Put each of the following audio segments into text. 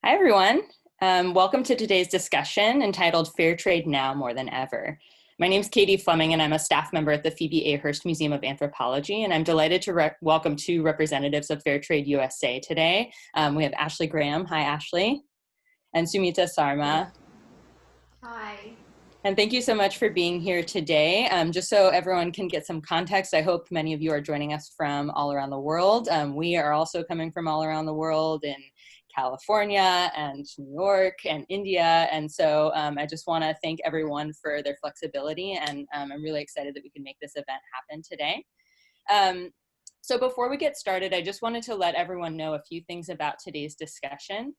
Hi, everyone. Welcome to today's discussion entitled Fair Trade Now More Than Ever. My name is Katie Fleming, and I'm a staff member at the Phoebe A. Hearst Museum of Anthropology, and I'm delighted to welcome two representatives of Fair Trade USA today. We have Ashley Graham. Hi, Ashley. And Sumita Sarma. Hi. And thank you so much for being here today. Just so everyone can get some context, I hope many of you are joining us from all around the world. We are also coming from all around the world in California and New York and India. And so I just want to thank everyone for their flexibility. And I'm really excited that we can make this event happen today. So before we get started, I just wanted to let everyone know a few things about today's discussion.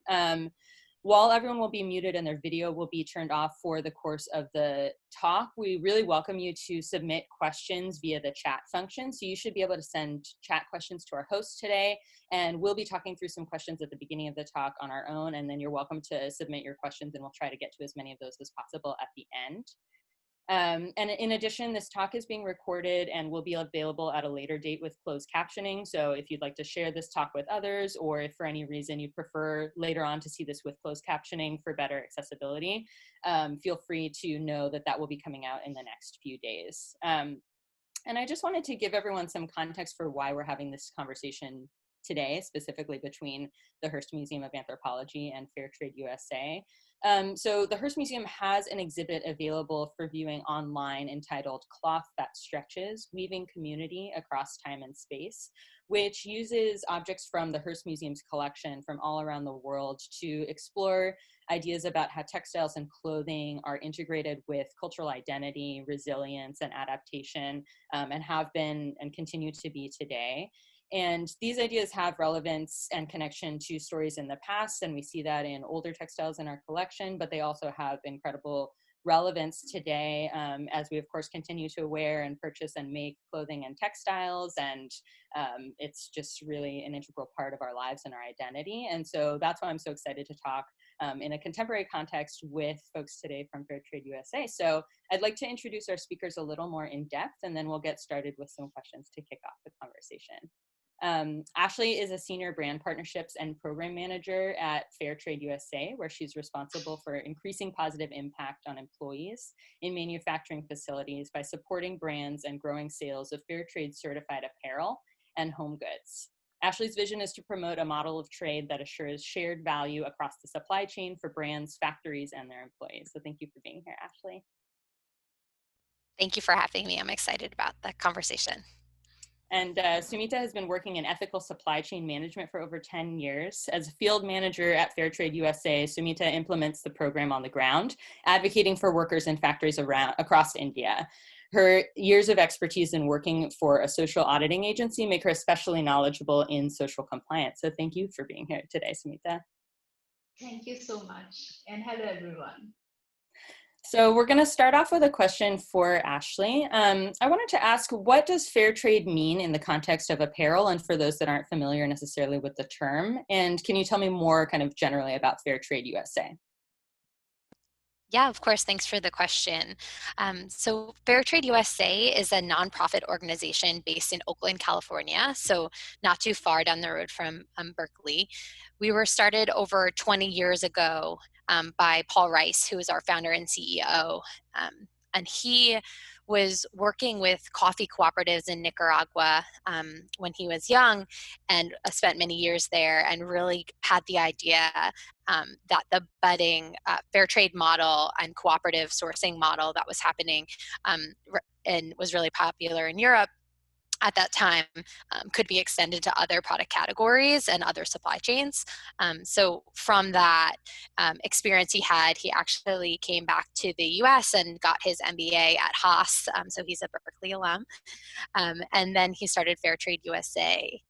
While everyone will be muted and their video will be turned off for the course of the talk, we really welcome you to submit questions via the chat function. So you should be able to send chat questions to our host today, and we'll be talking through some questions at the beginning of the talk on our own, and then you're welcome to submit your questions and we'll try to get to as many of those as possible at the end. And in addition, this talk is being recorded and will be available at a later date with closed captioning. So if you'd like to share this talk with others, or if for any reason you prefer later on to see this with closed captioning for better accessibility, feel free to know that that will be coming out in the next few days. And I just wanted to give everyone some context for why we're having this conversation today, specifically between the Hearst Museum of Anthropology and Fair Trade USA. So the Hearst Museum has an exhibit available for viewing online entitled Cloth That Stretches, Weaving Community Across Time and Space, which uses objects from the Hearst Museum's collection from all around the world to explore ideas about how textiles and clothing are integrated with cultural identity, resilience, and adaptation, and have been and continue to be today. And these ideas have relevance and connection to stories in the past, and we see that in older textiles in our collection, but they also have incredible relevance today as we, of course, continue to wear and purchase and make clothing and textiles, and it's just really an integral part of our lives and our identity. And so that's why I'm so excited to talk in a contemporary context with folks today from Fair Trade USA. So I'd like to introduce our speakers a little more in depth, and then we'll get started with some questions to kick off the conversation. Ashley is a senior brand partnerships and program manager at Fair Trade USA, where she's responsible for increasing positive impact on employees in manufacturing facilities by supporting brands and growing sales of fair trade certified apparel and home goods. Ashley's vision is to promote a model of trade that assures shared value across the supply chain for brands, factories, and their employees. So thank you for being here, Ashley. Thank you for having me. I'm excited about the conversation. And Sumita has been working in ethical supply chain management for over 10 years. As a field manager at Fair Trade USA, Sumita implements the program on the ground, advocating for workers in factories across India. Her years of expertise in working for a social auditing agency make her especially knowledgeable in social compliance. So thank you for being here today, Sumita. Thank you so much. And hello, everyone. So we're going to start off with a question for Ashley. I wanted to ask, what does fair trade mean in the context of apparel, and for those that aren't familiar necessarily with the term? And can you tell me more kind of generally about Fair Trade USA? Yeah, of course. Thanks for the question. So Fair Trade USA is a nonprofit organization based in Oakland, California, so not too far down the road from Berkeley. We were started over 20 years ago by Paul Rice, who is our founder and CEO. And he was working with coffee cooperatives in Nicaragua when he was young, and spent many years there, and really had the idea that the budding fair trade model and cooperative sourcing model that was happening and was really popular in Europe at that time could be extended to other product categories and other supply chains. So from that experience he had, he actually came back to the US and got his MBA at Haas. So he's a Berkeley alum. And then he started Fair Trade USA.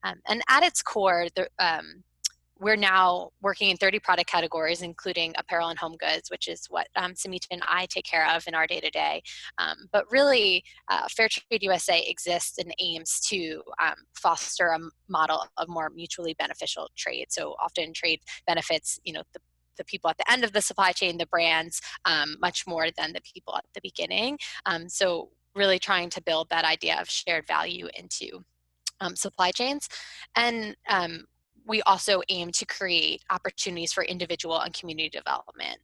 And at its core, we're now working in 30 product categories, including apparel and home goods, which is what Samita and I take care of in our day-to-day. But really, Fair Trade USA exists and aims to foster a model of more mutually beneficial trade. So often trade benefits, the people at the end of the supply chain, the brands, much more than the people at the beginning. So really trying to build that idea of shared value into supply chains. And we also aim to create opportunities for individual and community development.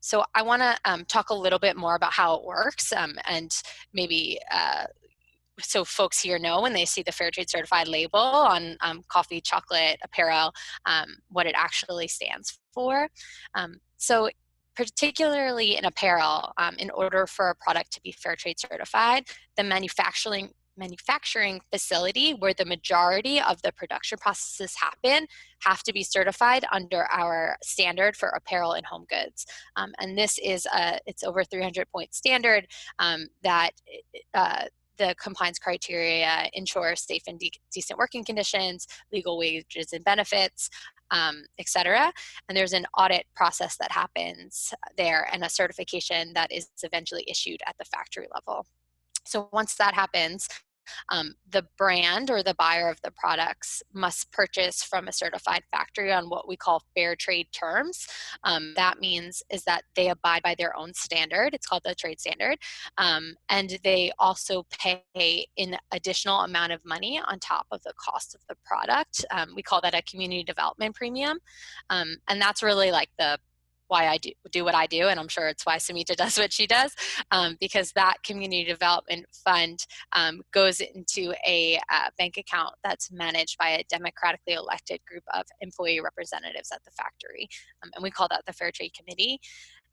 So I want to talk a little bit more about how it works, and maybe so folks here know when they see the Fair Trade Certified label on coffee, chocolate, apparel, what it actually stands for. So particularly in apparel, in order for a product to be Fair Trade Certified, the manufacturing facility where the majority of the production processes happen have to be certified under our standard for apparel and home goods. And this is it's over 300-point standard that the compliance criteria ensure safe and decent working conditions, legal wages and benefits, et cetera. And there's an audit process that happens there and a certification that is eventually issued at the factory level. So once that happens, the brand or the buyer of the products must purchase from a certified factory on what we call fair trade terms. That means is that they abide by their own standard. It's called the trade standard. And they also pay an additional amount of money on top of the cost of the product. We call that a community development premium. And that's really like why I do what I do, and I'm sure it's why Samita does what she does, because that community development fund goes into a bank account that's managed by a democratically elected group of employee representatives at the factory, and we call that the Fair Trade Committee.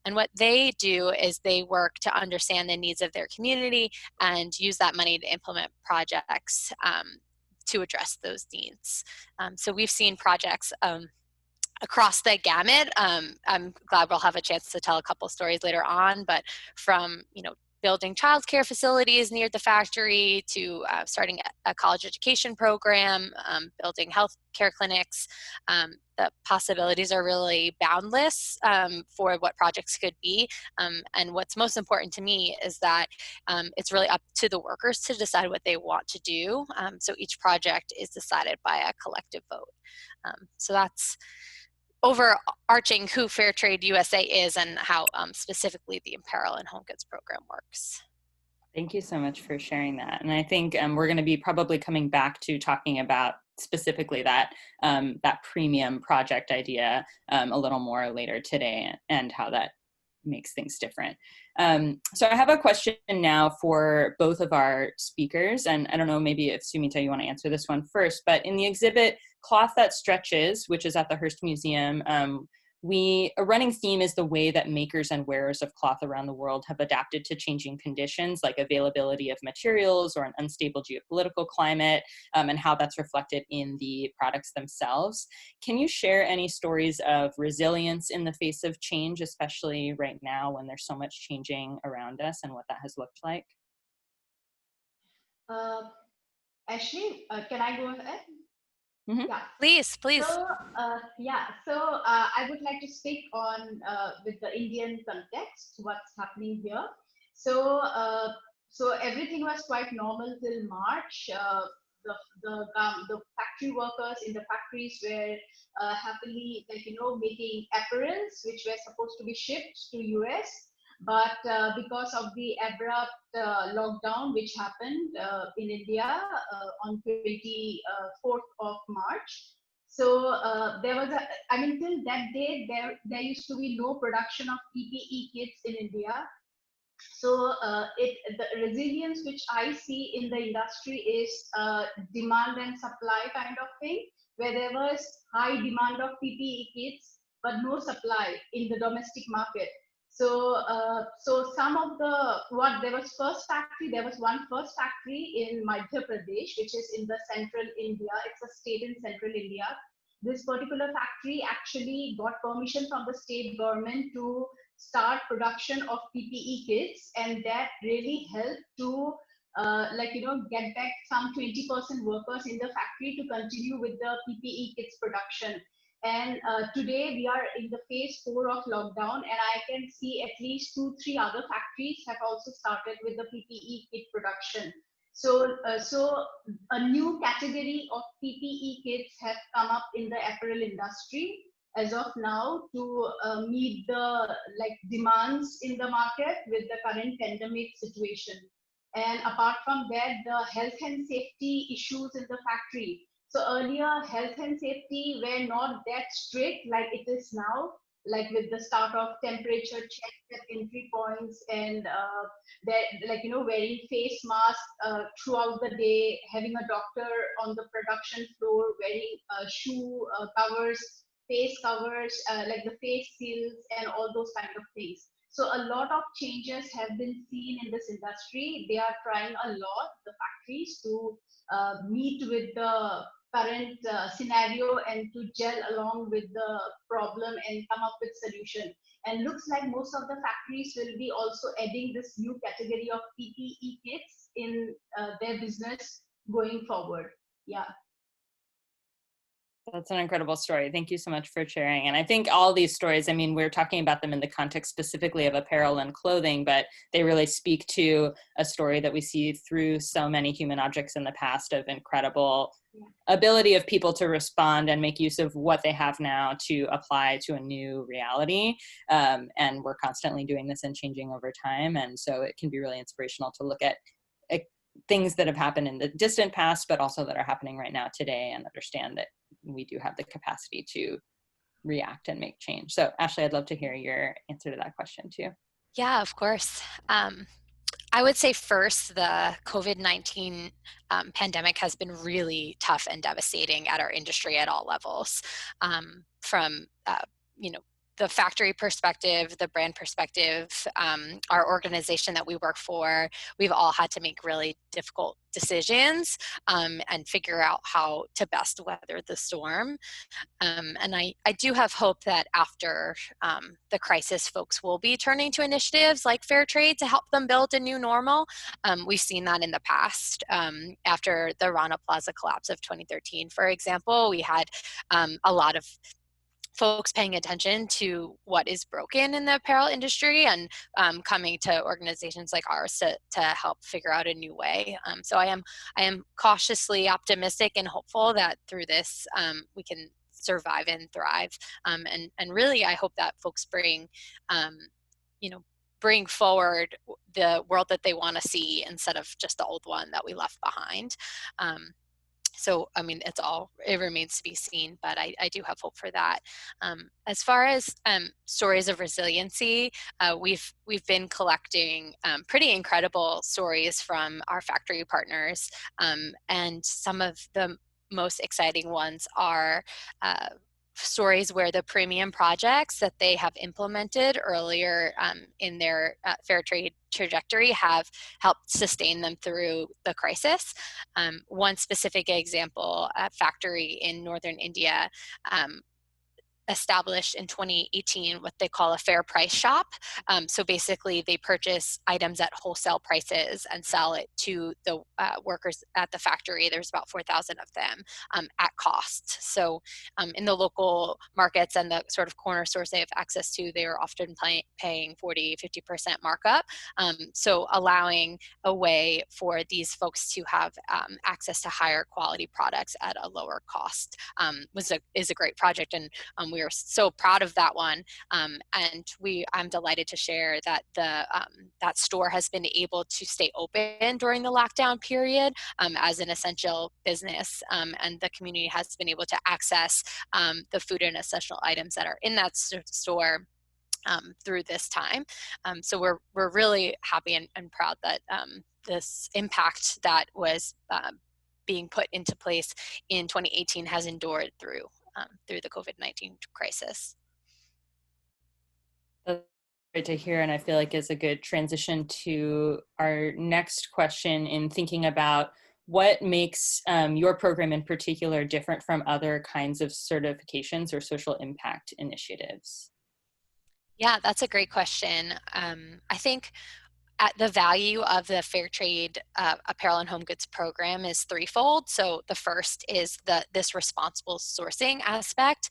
And what they do is they work to understand the needs of their community and use that money to implement projects to address those needs. So we've seen projects across the gamut. I'm glad we'll have a chance to tell a couple stories later on, but from, building childcare facilities near the factory to starting a college education program, building healthcare clinics. The possibilities are really boundless for what projects could be. And what's most important to me is that it's really up to the workers to decide what they want to do. So each project is decided by a collective vote. So that's overarching who Fair Trade USA is and how specifically the Apparel and Home Goods program works. Thank you so much for sharing that. And I think we're going to be probably coming back to talking about specifically that premium project idea a little more later today and how that makes things different. So I have a question now for both of our speakers, and I don't know, maybe if Sumita, you want to answer this one first, but in the exhibit Cloth That Stretches, which is at the Hearst Museum, a running theme is the way that makers and wearers of cloth around the world have adapted to changing conditions like availability of materials or an unstable geopolitical climate, and how that's reflected in the products themselves. Can you share any stories of resilience in the face of change, especially right now when there's so much changing around us, and what that has looked like? Ashley, can I go ahead? Mm-hmm. Yeah, please. So I would like to speak on with the Indian context, what's happening here. So everything was quite normal till March. The factory workers in the factories were happily, making apparels which were supposed to be shipped to US. But because of the abrupt lockdown which happened in India on 24th of March, so there was till that day there used to be no production of PPE kits in India. So the resilience which I see in the industry is demand and supply kind of thing, where there was high demand of PPE kits but no supply in the domestic market. So some of there was one first factory in Madhya Pradesh, which is in the central India. It's a state in central India. This particular factory actually got permission from the state government to start production of PPE kits, and that really helped to get back some 20% workers in the factory to continue with the PPE kits production. And today we are in the phase 4 of lockdown, and I can see at least 2-3 other factories have also started with the PPE kit production. So a new category of PPE kits have come up in the apparel industry as of now to meet the demands in the market with the current pandemic situation. And apart from that, the health and safety issues in the factory, So earlier, health and safety were not that strict like it is now, like with the start of temperature checks at entry points and that, like, wearing face masks throughout the day, having a doctor on the production floor, wearing shoe covers, face covers, like the face seals and all those kind of things. So a lot of changes have been seen in this industry. They are trying a lot, the factories, to meet with the current scenario and to gel along with the problem and come up with solution. And looks like most of the factories will be also adding this new category of PPE kits in their business going forward. Yeah. That's an incredible story. Thank you so much for sharing. And I think all these stories, I mean, we're talking about them in the context specifically of apparel and clothing, but they really speak to a story that we see through so many human objects in the past of incredible ability of people to respond and make use of what they have now to apply to a new reality. And we're constantly doing this and changing over time. And so it can be really inspirational to look at things that have happened in the distant past, but also that are happening right now today, and understand that we do have the capacity to react and make change. So Ashley, I'd love to hear your answer to that question too. Yeah, of course. I would say first, the COVID-19 pandemic has been really tough and devastating at our industry at all levels, from you know, the factory perspective, the brand perspective, our organization that we work for. We've all had to make really difficult decisions and figure out how to best weather the storm. And I do have hope that after the crisis, folks will be turning to initiatives like fair trade to help them build a new normal. We've seen that in the past. After the Rana Plaza collapse of 2013, for example, we had a lot of folks paying attention to what is broken in the apparel industry and coming to organizations like ours to help figure out a new way. So I am cautiously optimistic and hopeful that through this we can survive and thrive. And really, I hope that folks you know, bring forward the world that they want to see instead of just the old one that we left behind. So, I mean, it remains to be seen, but I do have hope for that. As far as stories of resiliency, we've been collecting pretty incredible stories from our factory partners, and some of the most exciting ones are stories where the premium projects that they have implemented earlier in their fair trade trajectory have helped sustain them through the crisis. One specific example, a factory in northern India established in 2018 what they call a fair price shop. So basically they purchase items at wholesale prices and sell it to the workers at the factory. There's about 4,000 of them at cost. So in the local markets and the sort of corner stores they have access to, they are often paying 40, 50% markup. So allowing a way for these folks to have access to higher quality products at a lower cost is a great project. And we are so proud of that one, and I'm delighted to share that that store has been able to stay open during the lockdown period as an essential business, and the community has been able to access the food and essential items that are in that store through this time. So we're really happy and proud that this impact that was being put into place in 2018 has endured through the COVID-19 crisis. That's great to hear, and I feel like it's a good transition to our next question in thinking about what makes your program in particular different from other kinds of certifications or social impact initiatives. Yeah, that's a great question. I think at the value of the Fair Trade Apparel and Home Goods program is threefold. So the first is this responsible sourcing aspect.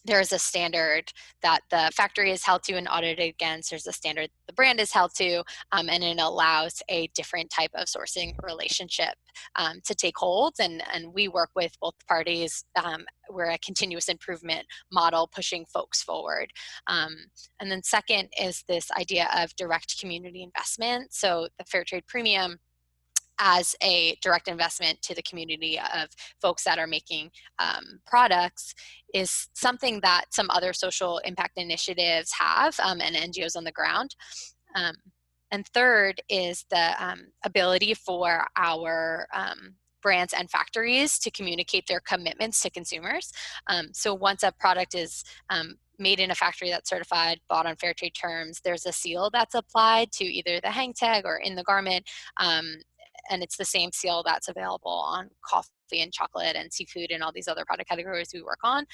There's a standard that the factory is held to and audited against. There's a standard the brand is held to, and it allows a different type of sourcing relationship to take hold. And we work with both parties. We're a continuous improvement model pushing folks forward. And then second is this idea of direct community investment. So the Fair Trade Premium as a direct investment to the community of folks that are making products is something that some other social impact initiatives have, and NGOs on the ground. And third is the ability for our brands and factories to communicate their commitments to consumers. So once a product is made in a factory that's certified, bought on fair trade terms, there's a seal that's applied to either the hang tag or in the garment. And it's the same seal that's available on coffee and chocolate and seafood and all these other product categories we work on.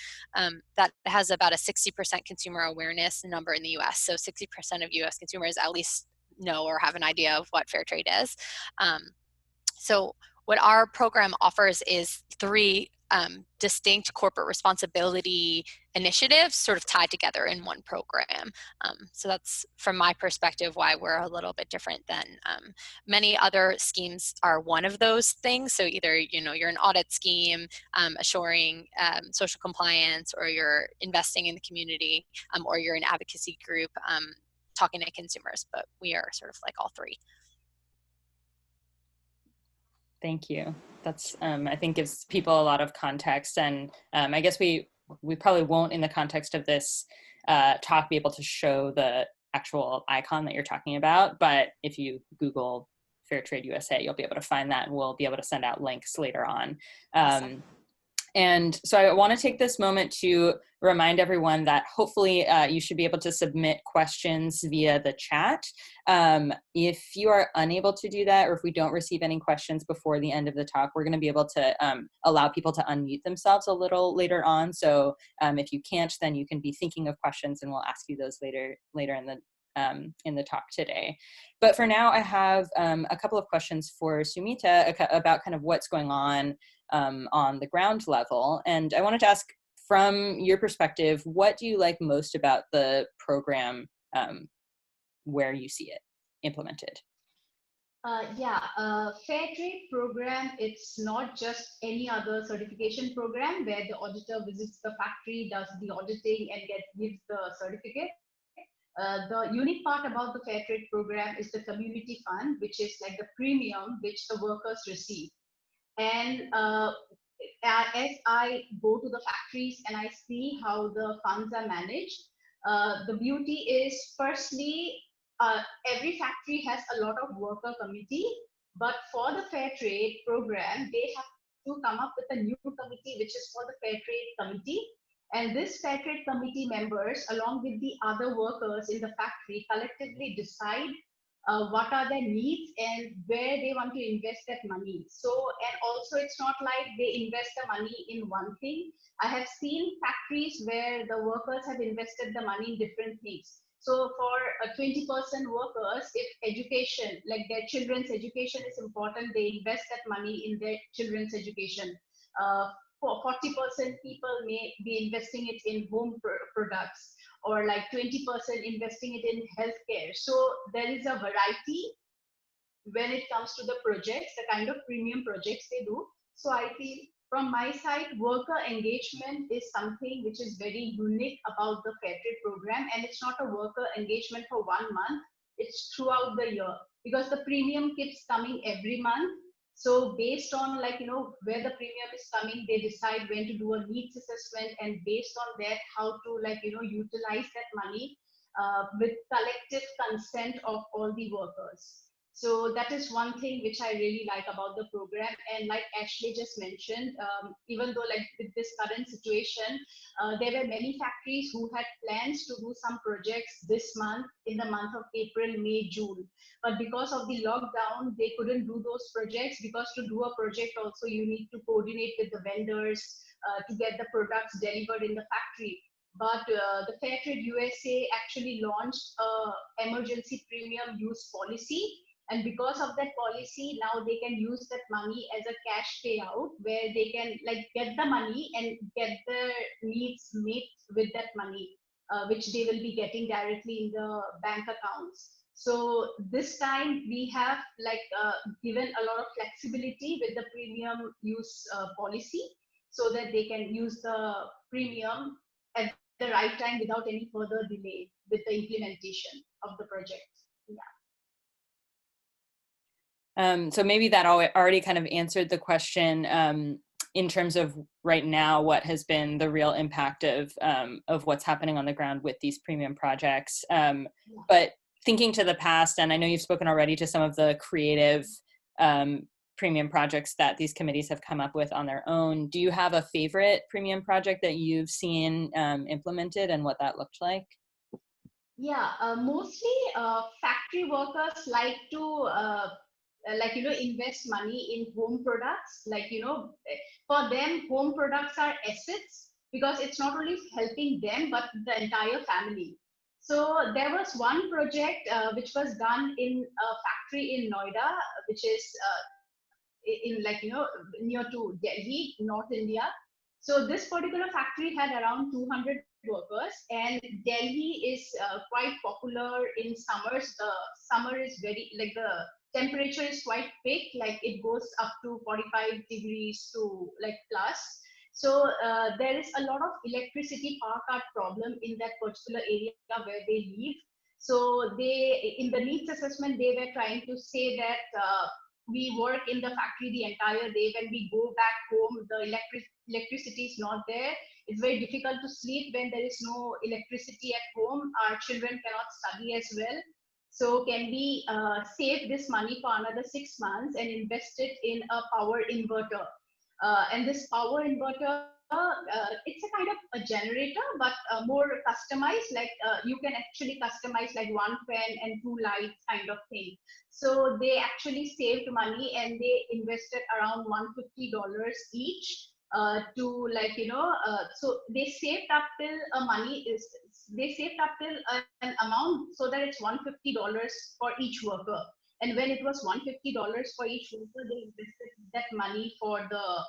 That has about a 60% consumer awareness number in the US. So 60% of US consumers at least know or have an idea of what fair trade is. So what our program offers is three distinct corporate responsibility initiatives sort of tied together in one program. So that's, from my perspective, why we're a little bit different than many other schemes are one of those things. So either, you're an audit scheme, assuring social compliance, or you're investing in the community, or you're an advocacy group talking to consumers, but we are sort of like all three. Thank you. That's, I think, gives people a lot of context. And I guess we probably won't, in the context of this talk, be able to show the actual icon that you're talking about. But if you Google Fairtrade USA, you'll be able to find that, and we'll be able to send out links later on. Awesome. And so I want to take this moment to remind everyone that hopefully you should be able to submit questions via the chat. If you are unable to do that, or if we don't receive any questions before the end of the talk, we're going to be able to allow people to unmute themselves a little later on. So if you can't, then you can be thinking of questions, and we'll ask you those later in the talk today. But for now, I have a couple of questions for Sumita about kind of what's going on the ground level. And I wanted to ask, from your perspective, what do you like most about the program where you see it implemented? Fair trade program, it's not just any other certification program where the auditor visits the factory, does the auditing, and gives the certificate. The unique part about the fair trade program is the community fund, which is like the premium which the workers receive. And as I go to the factories and I see how the funds are managed, the beauty is, firstly, every factory has a lot of worker committee, but for the fair trade program, they have to come up with a new committee, which is called the fair trade committee. And this fair trade committee members, along with the other workers in the factory, collectively decide what are their needs and where they want to invest that money. So, and also it's not like they invest the money in one thing. I have seen factories where the workers have invested the money in different things. So for 20% workers, if education, like their children's education is important, they invest that money in their children's education. For 40% people may be investing it in home products, or like 20% investing it in healthcare. So there is a variety when it comes to the projects, the kind of premium projects they do. So I feel from my side, worker engagement is something which is very unique about the fair trade program. And it's not a worker engagement for 1 month, it's throughout the year, because the premium keeps coming every month. So based on where the premium is coming, they decide when to do a needs assessment, and based on that, how to utilize that money with collective consent of all the workers. So that is one thing which I really like about the program. And like Ashley just mentioned, even though with this current situation, there were many factories who had plans to do some projects this month, in the month of April, May, June. But because of the lockdown, they couldn't do those projects, because to do a project also you need to coordinate with the vendors to get the products delivered in the factory. But the Fairtrade USA actually launched a emergency premium use policy. And because of that policy, now they can use that money as a cash payout, where they can get the money and get their needs met with that money, which they will be getting directly in the bank accounts. So this time we have given a lot of flexibility with the premium use policy, so that they can use the premium at the right time without any further delay with the implementation of the project. Yeah. So maybe that already kind of answered the question in terms of right now, what has been the real impact of what's happening on the ground with these premium projects. But thinking to the past, and I know you've spoken already to some of the creative premium projects that these committees have come up with on their own. Do you have a favorite premium project that you've seen implemented and what that looked like? Yeah, mostly factory workers like to invest money in home products. For them, home products are assets because it's not only helping them but the entire family. So there was one project which was done in a factory in Noida, which is near to Delhi, North India. So this particular factory had around 200 workers, and Delhi is quite popular in summers. The summer is very, like, the temperature is quite peak, like it goes up to 45 degrees to like plus. So there is a lot of electricity power cut problem in that particular area where they live. So they, in the needs assessment, they were trying to say that we work in the factory the entire day. When we go back home, the electricity is not there. It's very difficult to sleep when there is no electricity at home. Our children cannot study as well. So can we save this money for another 6 months and invest it in a power inverter? And this power inverter, it's a kind of a generator, but more customized. Like you can actually customize like one fan and two lights kind of thing. So they actually saved money and they invested around $150 each to, so they saved up till they saved up till an amount so that it's $150 for each worker. And when it was $150 for each worker, they invested that money for the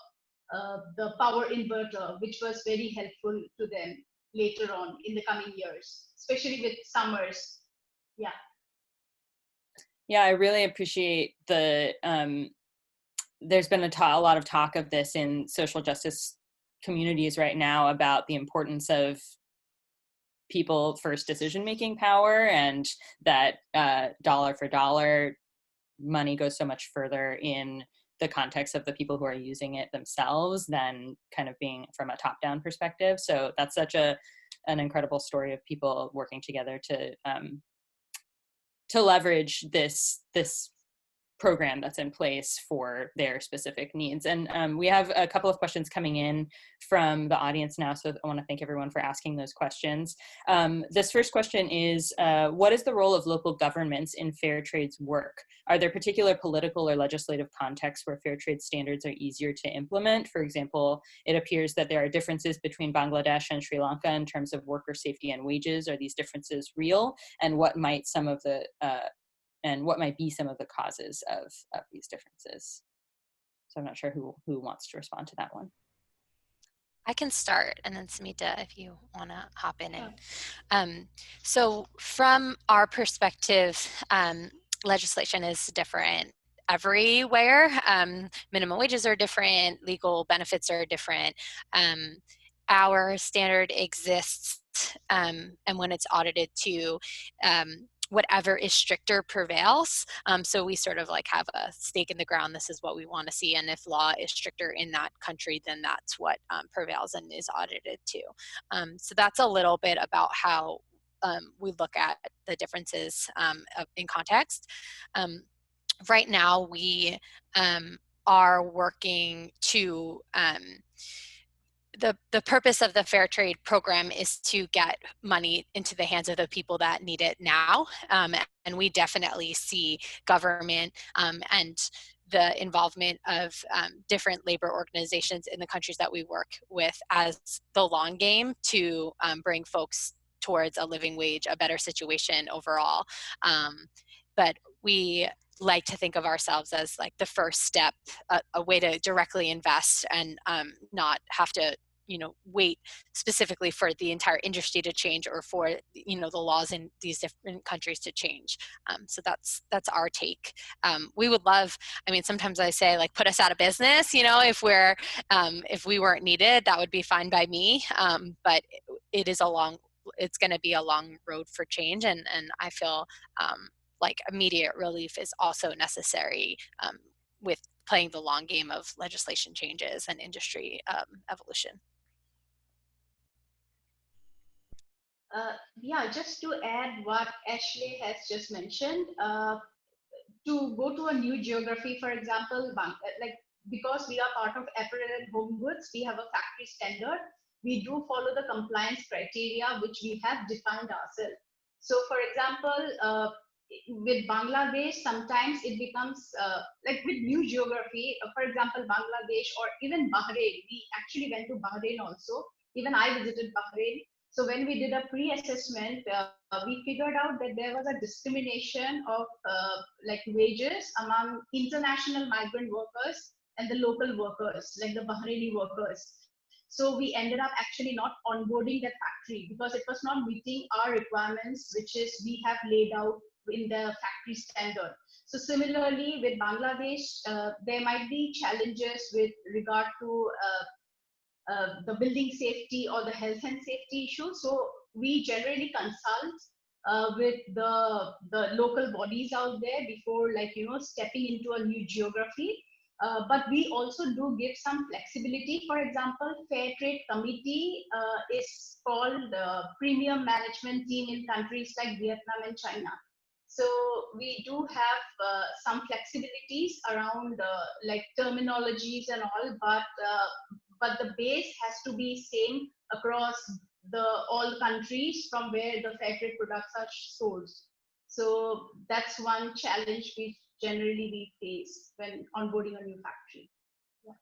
power inverter, which was very helpful to them later on in the coming years, especially with summers. Yeah. Yeah, I really appreciate the, there's been a lot of talk of this in social justice communities right now about the importance of people first decision-making power, and that dollar for dollar money goes so much further in the context of the people who are using it themselves than kind of being from a top-down perspective. So that's such an incredible story of people working together to leverage this program that's in place for their specific needs. And we have a couple of questions coming in from the audience now, so I want to thank everyone for asking those questions. This first question is, what is the role of local governments in fair trade's work? Are there particular political or legislative contexts where fair trade standards are easier to implement? For example, it appears that there are differences between Bangladesh and Sri Lanka in terms of worker safety and wages. Are these differences real? And what might be some of the causes of these differences? So I'm not sure who wants to respond to that one. I can start, and then Smita, if you want to hop in. And so from our perspective, legislation is different everywhere. Minimum wages are different, legal benefits are different. Our standard exists, and when it's audited to whatever is stricter prevails. So we sort of like have a stake in the ground. This is what we want to see. And if law is stricter in that country, then that's what prevails and is audited to. So that's a little bit about how we look at the differences in context. Right now, we are working to the purpose of the Fair Trade program is to get money into the hands of the people that need it now. And we definitely see government and the involvement of different labor organizations in the countries that we work with as the long game to bring folks towards a living wage, a better situation overall. But we like to think of ourselves as like the first step, a way to directly invest and not have to wait specifically for the entire industry to change or for the laws in these different countries to change. So that's our take. We would love, sometimes I say like put us out of business, if we weren't needed, that would be fine by me. But it's going to be a long road for change, and I feel like immediate relief is also necessary with playing the long game of legislation changes and industry evolution. Yeah, just to add what Ashley has just mentioned, to go to a new geography, for example, like because we are part of apparel and home goods, we have a factory standard. We do follow the compliance criteria which we have defined ourselves. So, for example, with Bangladesh, sometimes it becomes like with new geography. For example, Bangladesh or even Bahrain. We actually went to Bahrain also. Even I visited Bahrain. So when we did a pre-assessment, we figured out that there was a discrimination of like wages among international migrant workers and the local workers, like the Bahraini workers. So we ended up actually not onboarding that factory because it was not meeting our requirements, which is we have laid out in the factory standard. So similarly with Bangladesh, there might be challenges with regard to the building safety or the health and safety issues. So we generally consult with the local bodies out there before, like, stepping into a new geography. But we also do give some flexibility. For example, Fair Trade Committee is called Premium Management Team in countries like Vietnam and China. So we do have some flexibilities around like terminologies and all, but the base has to be same across all countries from where the fair trade products are sourced. So that's one challenge we generally face when onboarding a new factory. Yeah.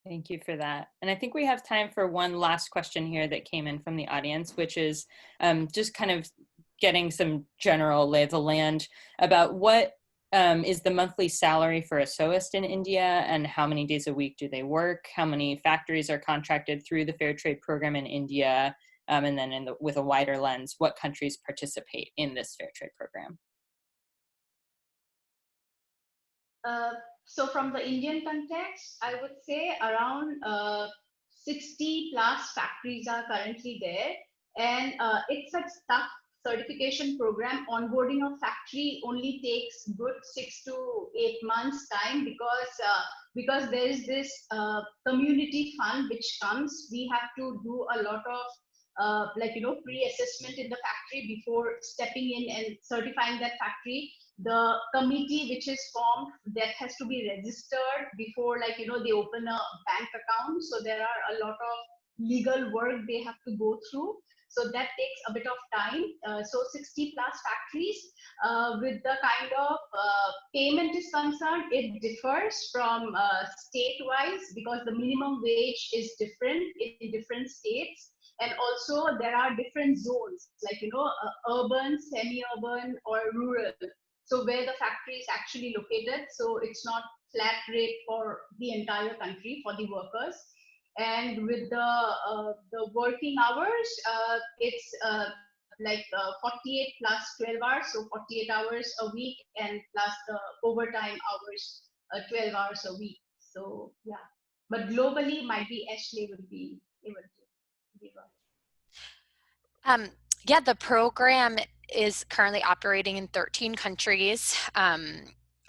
Thank you for that. And I think we have time for one last question here that came in from the audience, which is just kind of getting some general lay of the land about what is the monthly salary for a sewist in India, and how many days a week do they work? How many factories are contracted through the Fair Trade Program in India? And then with a wider lens, what countries participate in this Fair Trade Program? So from the Indian context, I would say around 60 plus factories are currently there. And it's a tough certification program. Onboarding a factory only takes good 6 to 8 months time because there is this community fund which comes. We have to do a lot of pre-assessment in the factory before stepping in and certifying that factory. The committee which is formed, that has to be registered before, they open a bank account. So there are a lot of legal work they have to go through. So that takes a bit of time. So 60 plus factories. With the kind of payment is concerned, it differs from state-wise because the minimum wage is different in different states. And also there are different zones, like, urban, semi-urban, or rural. So where the factory is actually located, so it's not flat rate for the entire country for the workers. And with the working hours, it's 48 plus 12 hours, so 48 hours a week, and plus the overtime hours, 12 hours a week. So yeah, but globally, might be Ashley would be able to give us. Yeah, the program is currently operating in 13 countries.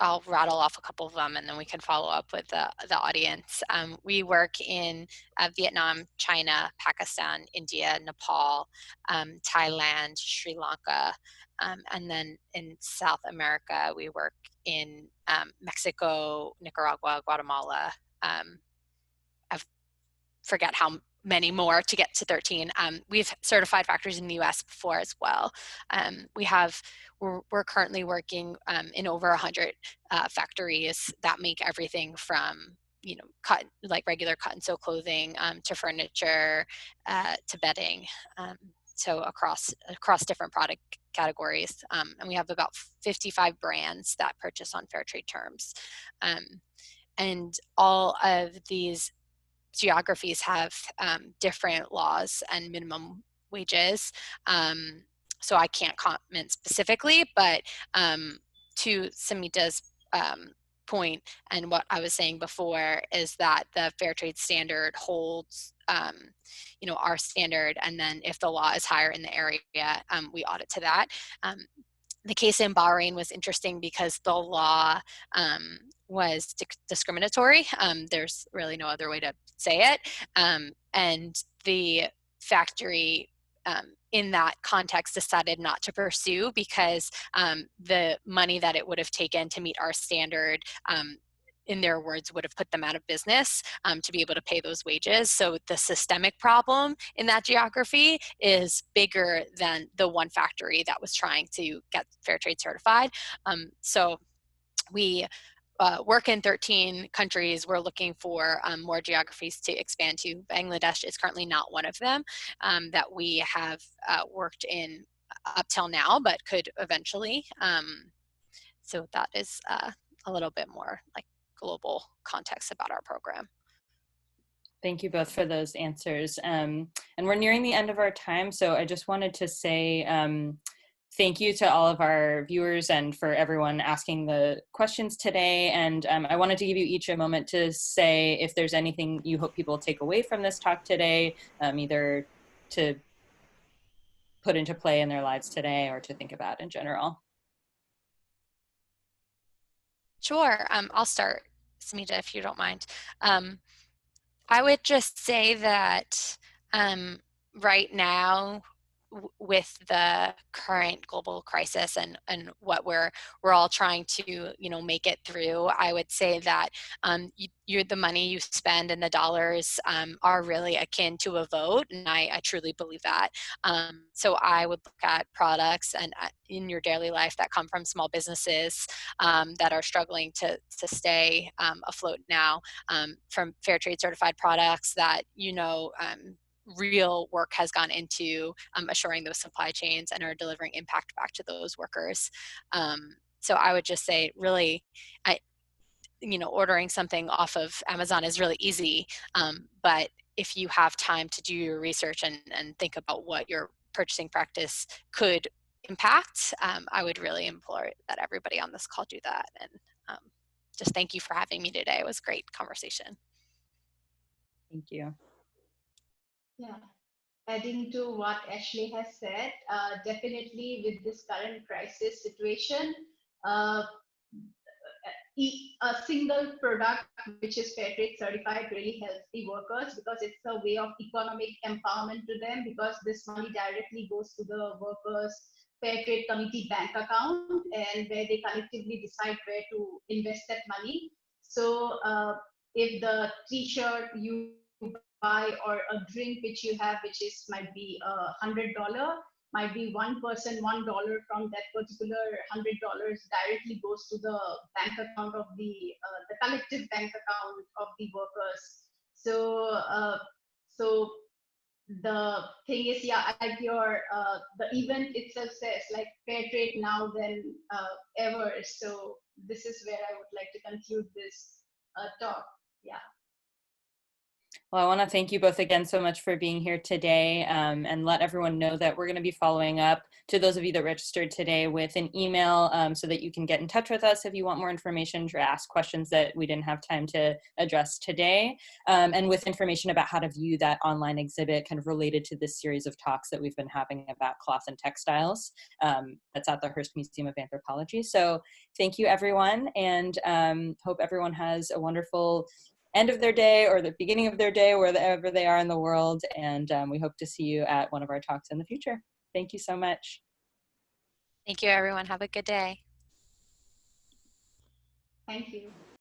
I'll rattle off a couple of them and then we can follow up with the audience. We work in Vietnam, China, Pakistan, India, Nepal, Thailand, Sri Lanka, and then in South America, we work in Mexico, Nicaragua, Guatemala. I forget how many more to get to 13. We've certified factories in the US before as well. We're currently working in over 100 factories that make everything from regular cut and sew clothing to furniture to bedding. So across different product categories. And we have about 55 brands that purchase on fair trade terms. And all of these geographies have different laws and minimum wages. So I can't comment specifically, but to Samita's point and what I was saying before is that the fair trade standard holds our standard, and then if the law is higher in the area, we audit to that. The case in Bahrain was interesting because the law was discriminatory. There's really no other way to say it. And the factory in that context decided not to pursue because the money that it would have taken to meet our standard, in their words, would have put them out of business to be able to pay those wages. So the systemic problem in that geography is bigger than the one factory that was trying to get fair trade certified. So we work in 13 countries. We're looking for more geographies to expand to. Bangladesh is currently not one of them that we have worked in up till now, but could eventually. So that is a little bit more like global context about our program. Thank you both for those answers. And we're nearing the end of our time, so I just wanted to say thank you to all of our viewers and for everyone asking the questions today. And I wanted to give you each a moment to say if there's anything you hope people take away from this talk today, either to put into play in their lives today or to think about in general. Sure, I'll start, Smita, if you don't mind. I would just say that right now, with the current global crisis and what we're all trying to make it through, I would say that the money you spend and the dollars are really akin to a vote, and I truly believe that. So I would look at products and in your daily life that come from small businesses that are struggling to stay afloat now, from fair trade certified products that real work has gone into assuring those supply chains and are delivering impact back to those workers. So I would just say really, ordering something off of Amazon is really easy, but if you have time to do your research and think about what your purchasing practice could impact, I would really implore that everybody on this call do that. And just thank you for having me today. It was a great conversation. Thank you. Yeah. Adding to what Ashley has said, definitely with this current crisis situation, a single product which is fair trade certified really helps the workers, because it's a way of economic empowerment to them, because this money directly goes to the workers' fair trade committee bank account, and where they collectively decide where to invest that money. So if the t-shirt you buy or a drink which you have, which might be $100, might be one person $1 from that particular $100 directly goes to the bank account of the collective bank account of the workers. So so the thing is, yeah, like the event itself says like fair trade now than ever. So this is where I would like to conclude this talk. Yeah. Well, I want to thank you both again so much for being here today, and let everyone know that we're going to be following up, to those of you that registered today, with an email so that you can get in touch with us if you want more information to ask questions that we didn't have time to address today, and with information about how to view that online exhibit kind of related to this series of talks that we've been having about cloth and textiles. That's at the Hearst Museum of Anthropology. So thank you, everyone, and hope everyone has a wonderful end of their day or the beginning of their day, wherever they are in the world. And we hope to see you at one of our talks in the future. Thank you so much. Thank you, everyone. Have a good day. Thank you.